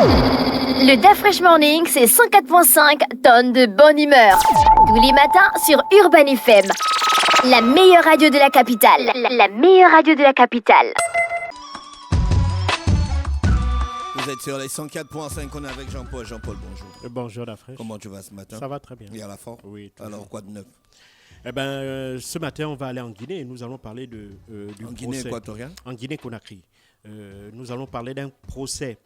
Le Dafresh Morning, c'est 104.5 tonnes de bonne humeur. Tous les matins sur Urban FM. La meilleure radio de la capitale. La meilleure radio de la capitale. Vous êtes sur les 104.5, on est avec Jean-Paul. Jean-Paul, bonjour. Bonjour Dafresh. Comment tu vas ce matin? Ça va très bien. Et à la forme? Oui. Alors, quoi de neuf? Ce matin, on va aller en Guinée et nous allons parler du en Guinée procès. équatoriale? En Guinée-Conakry. Nous allons parler d'un procès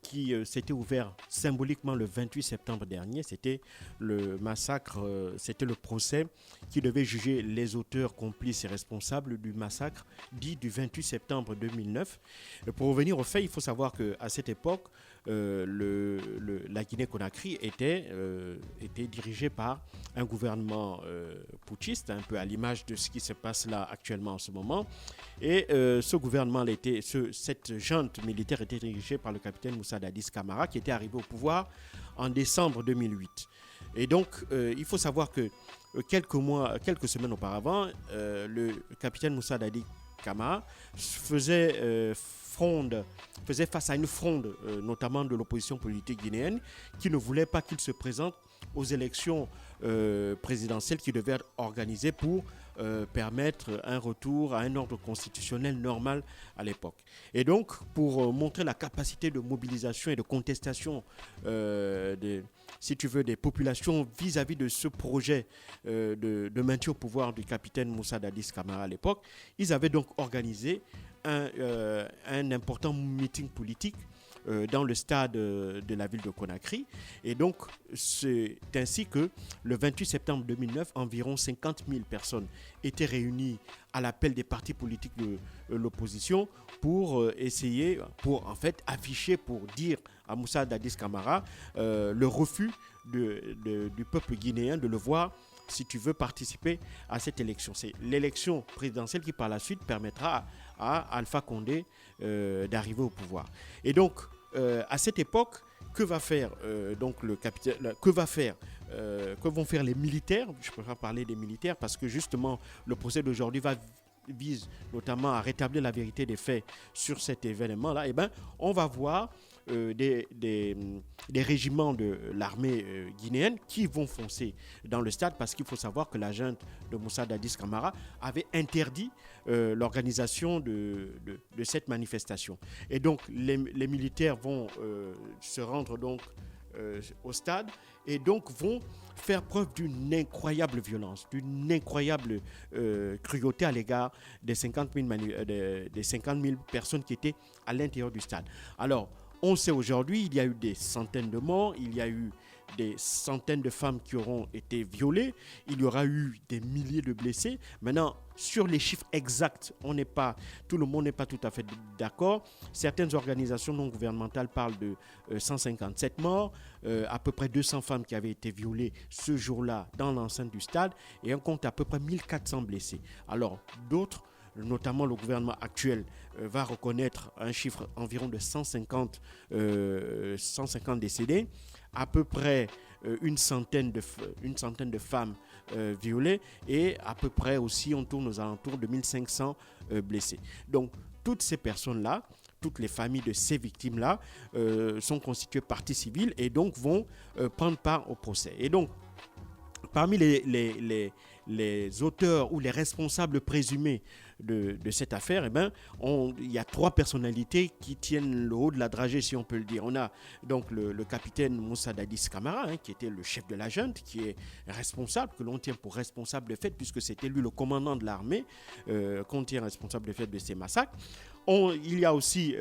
qui s'était ouvert symboliquement le 28 septembre dernier. C'était le massacre, c'était le procès qui devait juger les auteurs, complices et responsables du massacre dit du 28 septembre 2009. Pour revenir au fait, il faut savoir qu'à cette époque, la Guinée-Conakry était dirigée par un gouvernement putschiste, un peu à l'image de ce qui se passe là actuellement en ce moment. Et ce gouvernement, cette junte militaire était dirigée par le capitaine Moussa Dadis Camara, qui était arrivé au pouvoir en décembre 2008. Et donc, il faut savoir que quelques semaines auparavant, le capitaine Moussa Dadis Camara faisait face à une fronde, notamment de l'opposition politique guinéenne, qui ne voulait pas qu'il se présente aux élections présidentielles qui devaient être organisées pour permettre un retour à un ordre constitutionnel normal à l'époque. Et donc, pour montrer la capacité de mobilisation et de contestation des populations vis-à-vis de ce projet de maintien au pouvoir du capitaine Moussa Dadis Camara à l'époque, ils avaient donc organisé un important meeting politique dans le stade de la ville de Conakry. Et donc, c'est ainsi que le 28 septembre 2009, environ 50 000 personnes étaient réunies à l'appel des partis politiques de l'opposition pour afficher, pour dire à Moussa Dadis Camara le refus du peuple guinéen de le voir, si tu veux, participer à cette élection. C'est l'élection présidentielle qui, par la suite, permettra à Alpha Condé d'arriver au pouvoir. Et donc, à cette époque, que vont faire les militaires? Je préfère parler des militaires parce que justement, le procès d'aujourd'hui vise notamment à rétablir la vérité des faits sur cet événement-là. On va voir des régiments de l'armée guinéenne qui vont foncer dans le stade, parce qu'il faut savoir que la junte de Moussa Dadis Camara avait interdit l'organisation de cette manifestation. Et donc les militaires vont se rendre donc au stade et donc vont faire preuve d'une incroyable violence, d'une incroyable cruauté à l'égard des 50 000 personnes qui étaient à l'intérieur du stade. Alors, on sait aujourd'hui, il y a eu des centaines de morts, il y a eu des centaines de femmes qui auront été violées, il y aura eu des milliers de blessés. Maintenant, sur les chiffres exacts, tout le monde n'est pas tout à fait d'accord. Certaines organisations non gouvernementales parlent de 157 morts, à peu près 200 femmes qui avaient été violées ce jour-là dans l'enceinte du stade, et on compte à peu près 1400 blessés. Alors, d'autres, notamment le gouvernement actuel, va reconnaître un chiffre environ de 150 décédés, à peu près une centaine de femmes violées, et à peu près aussi on tourne aux alentours de 1500 blessés. Donc toutes ces personnes-là, toutes les familles de ces victimes-là sont constituées partie civile et donc vont prendre part au procès. Et donc parmi les auteurs ou les responsables présumés de cette affaire, il y a 3 personnalités qui tiennent le haut de la dragée, si on peut le dire. On a donc le capitaine Moussa Dadis Camara, qui était le chef de la junte, qui est responsable, que l'on tient pour responsable de fait, puisque c'était lui le commandant de l'armée, qu'on tient responsable de fait de ces massacres. Il y a aussi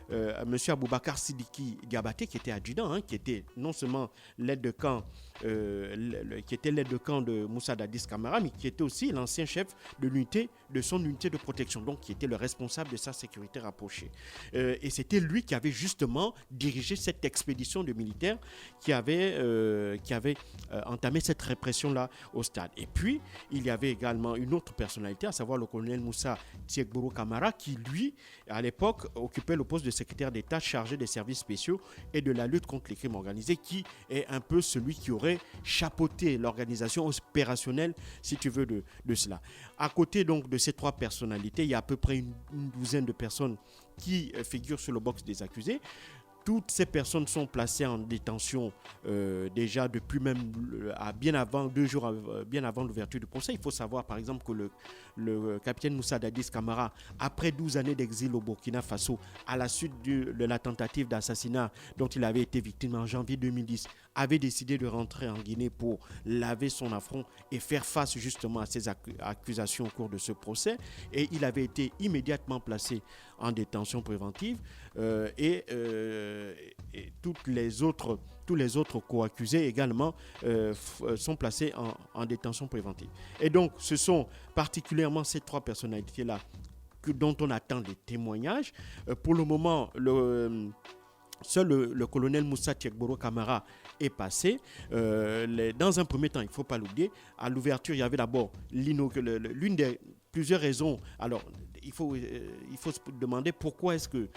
M. Aboubakar Sidiki Diabaté, qui était adjudant, qui était non seulement l'aide de camp de Moussa Dadis Camara, mais qui était aussi l'ancien chef de son unité de protection, donc qui était le responsable de sa sécurité rapprochée. Et c'était lui qui avait justement dirigé cette expédition de militaires qui avait entamé cette répression-là au stade. Et puis, il y avait également une autre personnalité, à savoir le colonel Moussa Tiekboro Camara, qui, lui, à l'époque, occupait le poste de secrétaire d'État chargé des services spéciaux et de la lutte contre les crimes organisés, qui est un peu celui qui aurait chapeauté l'organisation opérationnelle, si tu veux, de cela. À côté donc de ces 3 personnalités, il y a à peu près une douzaine de personnes qui figurent sur le box des accusés. toutes ces personnes sont placées en détention déjà depuis même bien avant, 2 jours bien avant l'ouverture du procès. Il faut savoir par exemple que le capitaine Moussa Dadis Camara, après 12 années d'exil au Burkina Faso, à la suite de la tentative d'assassinat dont il avait été victime en janvier 2010, avait décidé de rentrer en Guinée pour laver son affront et faire face justement à ces accusations au cours de ce procès. Et il avait été immédiatement placé en détention préventive et tous les autres co-accusés également sont placés en détention préventive. Et donc, ce sont particulièrement ces 3 personnalités-là dont on attend des témoignages. Pour le moment, seul le colonel Moussa Tchekboro Camara est passé. Dans un premier temps, il ne faut pas l'oublier, à l'ouverture, il y avait d'abord l'une des plusieurs raisons. Alors, il faut se demander pourquoi est-ce que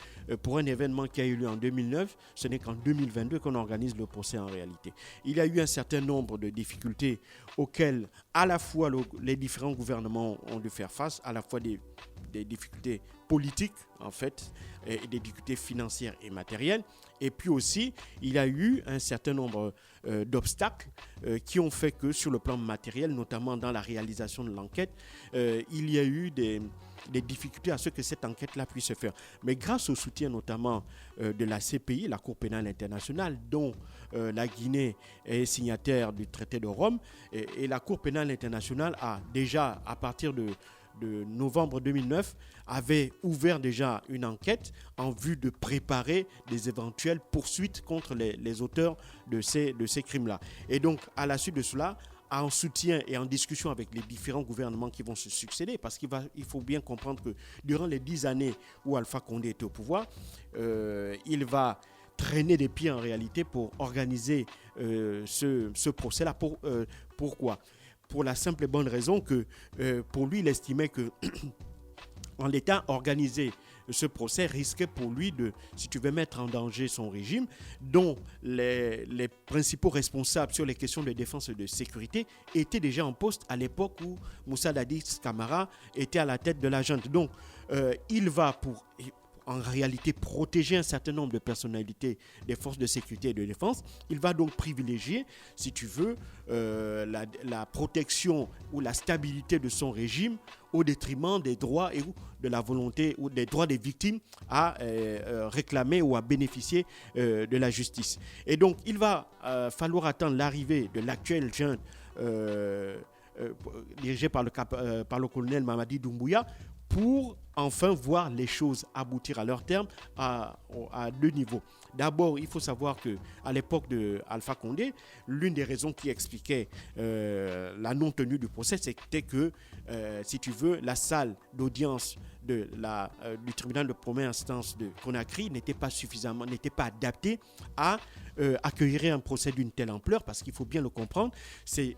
pour un événement qui a eu lieu en 2009, ce n'est qu'en 2022 qu'on organise le procès en réalité. Il y a eu un certain nombre de difficultés auxquelles à la fois les différents gouvernements ont dû faire face, à la fois des difficultés politiques en fait, et des difficultés financières et matérielles. Et puis aussi, il y a eu un certain nombre d'obstacles qui ont fait que sur le plan matériel, notamment dans la réalisation de l'enquête, il y a eu des difficultés à ce que cette enquête-là puisse se faire. Mais grâce au soutien notamment de la CPI, la Cour pénale internationale, dont la Guinée est signataire du traité de Rome, et la Cour pénale internationale a déjà, à partir de novembre 2009, avait ouvert déjà une enquête en vue de préparer des éventuelles poursuites contre les auteurs de ces crimes-là. Et donc, à la suite de cela, en soutien et en discussion avec les différents gouvernements qui vont se succéder, parce qu'il faut bien comprendre que durant les 10 années où Alpha Condé était au pouvoir, il va traîner des pieds en réalité pour organiser ce procès-là. Pourquoi ? Pour la simple et bonne raison que pour lui, il estimait que en l'état organisé, ce procès risquait pour lui de, si tu veux, mettre en danger son régime, dont les principaux responsables sur les questions de défense et de sécurité étaient déjà en poste à l'époque où Moussa Dadis Camara était à la tête de la junte. Donc, il va pour en réalité protéger un certain nombre de personnalités des forces de sécurité et de défense. Il va donc privilégier, si tu veux, la protection ou la stabilité de son régime au détriment des droits et de la volonté ou des droits des victimes à réclamer ou à bénéficier de la justice. Et donc, il va falloir attendre l'arrivée de l'actuelle junte dirigée par le colonel Mamadi Doumbouya pour enfin voir les choses aboutir à leur terme à 2 niveaux. D'abord, il faut savoir qu'à l'époque de Alpha Condé, l'une des raisons qui expliquait la non-tenue du procès, c'était que, si tu veux, la salle d'audience du tribunal de première instance de Conakry n'était pas adaptée à accueillir un procès d'une telle ampleur, parce qu'il faut bien le comprendre, c'est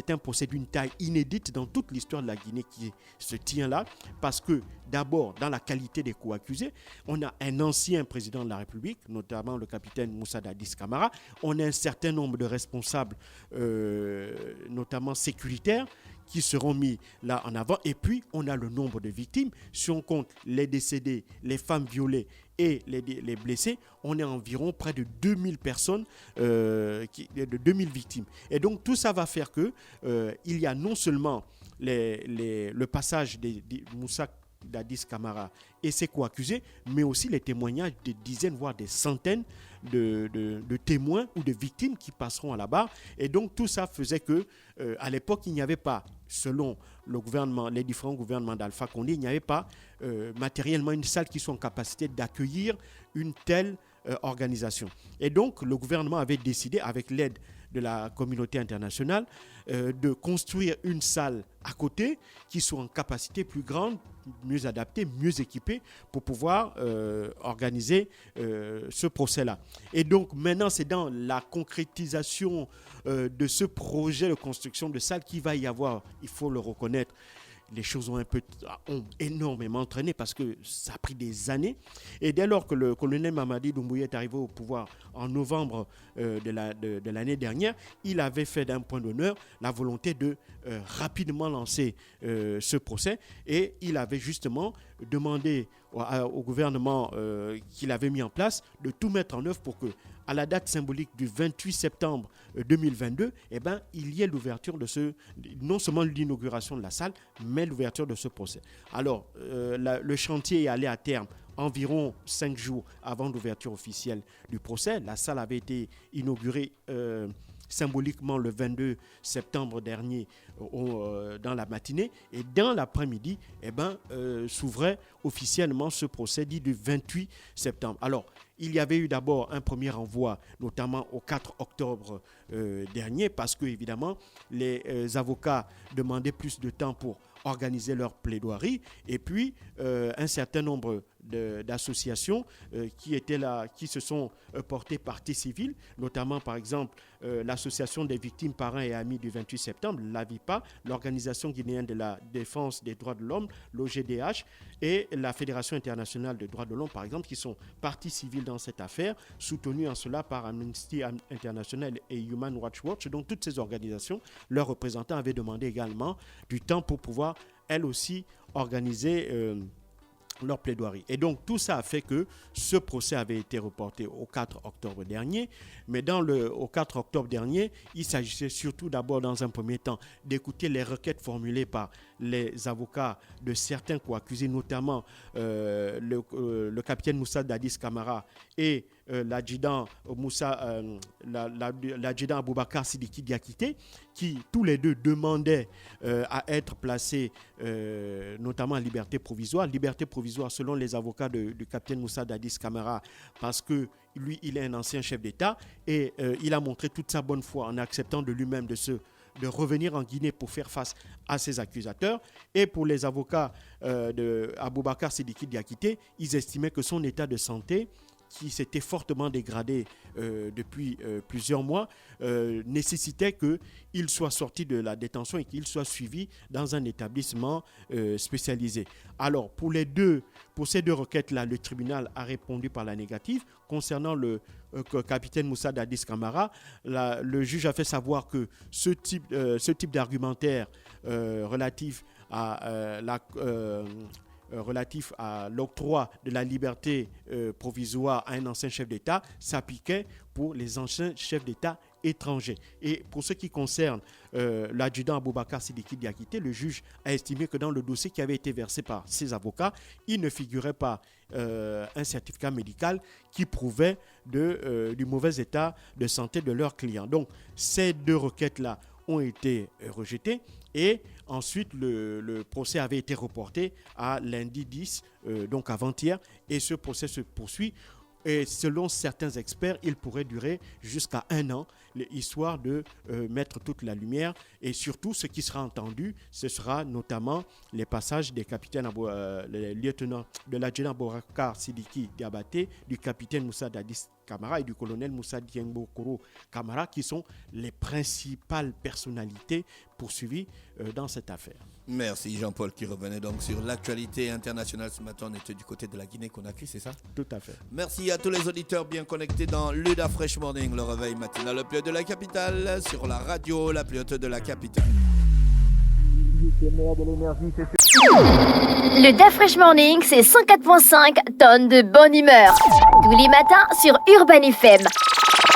un procès d'une taille inédite dans toute l'histoire de la Guinée qui se tient là, parce que d'abord, dans la qualité des co-accusés, on a un ancien président de la République, notamment le capitaine Moussa Dadis Camara, on a un certain nombre de responsables, notamment sécuritaires, qui seront mis là en avant. Et puis, on a le nombre de victimes. Si on compte les décédés, les femmes violées et les blessés, on est environ près de 2000 personnes, de 2000 victimes. Et donc, tout ça va faire que il y a non seulement le passage de Moussa Dadis Camara et ses co-accusés, mais aussi les témoignages de dizaines, voire des centaines de témoins ou de victimes qui passeront à la barre. Et donc tout ça faisait que, à l'époque, il n'y avait pas, selon le gouvernement, les différents gouvernements d'Alpha Condé, il n'y avait pas matériellement une salle qui soit en capacité d'accueillir une telle organisation. Et donc le gouvernement avait décidé, avec l'aide de la communauté internationale, de construire une salle à côté qui soit en capacité plus grande, mieux adaptée, mieux équipée pour pouvoir organiser ce procès-là. Et donc maintenant, c'est dans la concrétisation de ce projet de construction de salle qu'il va y avoir, il faut le reconnaître, les choses ont énormément traîné parce que ça a pris des années. Et dès lors que le colonel Mamadi Doumbouya est arrivé au pouvoir en novembre de l'année dernière, il avait fait d'un point d'honneur la volonté de rapidement lancer ce procès, et il avait justement demandé au gouvernement qu'il avait mis en place de tout mettre en œuvre pour que, à la date symbolique du 28 septembre 2022, eh ben, il y ait l'ouverture non seulement l'inauguration de la salle, mais l'ouverture de ce procès. Alors, le chantier est allé à terme environ 5 jours avant l'ouverture officielle du procès. La salle avait été inaugurée symboliquement le 22 septembre dernier dans la matinée, et dans l'après-midi s'ouvrait officiellement ce procès dit du 28 septembre. Alors, il y avait eu d'abord un premier envoi, notamment au 4 octobre dernier, parce que évidemment les avocats demandaient plus de temps pour organiser leur plaidoirie, et puis un certain nombre d'associations qui se sont portées partie civile, notamment par exemple l'association des victimes, parents et amis du 28 septembre, l'AVIPA, l'Organisation guinéenne de la défense des droits de l'homme, l'OGDH, et la Fédération internationale des droits de l'homme, par exemple, qui sont parties civiles dans cette affaire, soutenues en cela par Amnesty International et Human Rights Watch. Donc toutes ces organisations, leurs représentants avaient demandé également du temps pour pouvoir, elles aussi, organiser leur plaidoirie. Et donc tout ça a fait que ce procès avait été reporté au 4 octobre dernier. Mais au 4 octobre dernier, il s'agissait surtout d'abord, dans un premier temps, d'écouter les requêtes formulées par les avocats de certains co-accusés, notamment le capitaine Moussa Dadis Camara et l'adjudant Aboubakar Sidiki Diakité, qui tous les deux demandaient à être placés notamment en liberté provisoire. Liberté provisoire selon les avocats du capitaine Moussa Dadis Camara, parce que lui, il est un ancien chef d'État et il a montré toute sa bonne foi en acceptant de lui-même de revenir en Guinée pour faire face à ses accusateurs. Et pour les avocats d'Aboubacar Sidiki Diakité, ils estimaient que son état de santé, qui s'était fortement dégradé depuis plusieurs mois, nécessitait qu'il soit sorti de la détention et qu'il soit suivi dans un établissement spécialisé. Alors, pour ces deux requêtes-là, le tribunal a répondu par la négative. Concernant le capitaine Moussa Dadis Camara, le juge a fait savoir que ce type d'argumentaire relatif à l'octroi de la liberté provisoire à un ancien chef d'État s'appliquait pour les anciens chefs d'État étrangers. Et pour ce qui concerne l'adjudant Aboubacar Sidiki Diakité, le juge a estimé que dans le dossier qui avait été versé par ses avocats, il ne figurait pas un certificat médical qui prouvait du mauvais état de santé de leur client. Donc, ces deux requêtes-là ont été rejetées, et ensuite le procès avait été reporté à lundi 10, donc avant-hier, et ce procès se poursuit. Et selon certains experts, il pourrait durer jusqu'à 1 an, histoire de mettre toute la lumière. Et surtout, ce qui sera entendu, ce sera notamment les passages des capitaines, les lieutenants de l'adjudant Aboubacar Sidiki Diabaté, du capitaine Moussa Dadis Camara et du colonel Moussa Diengbo Koro Camara, qui sont les principales personnalités poursuivies dans cette affaire. Merci Jean-Paul, qui revenait donc sur l'actualité internationale. Ce matin, on était du côté de la Guinée-Conakry, c'est ça? Tout à fait. Merci à tous les auditeurs bien connectés dans l'Uda Fresh Morning, le réveil matinal le plus haut de la capitale, sur la radio la plus haute de la capitale. Le Da Fresh Morning, c'est 104.5 tonnes de bonne humeur. Tous les matins sur Urban FM.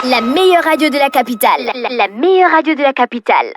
La meilleure radio de la capitale. La meilleure radio de la capitale.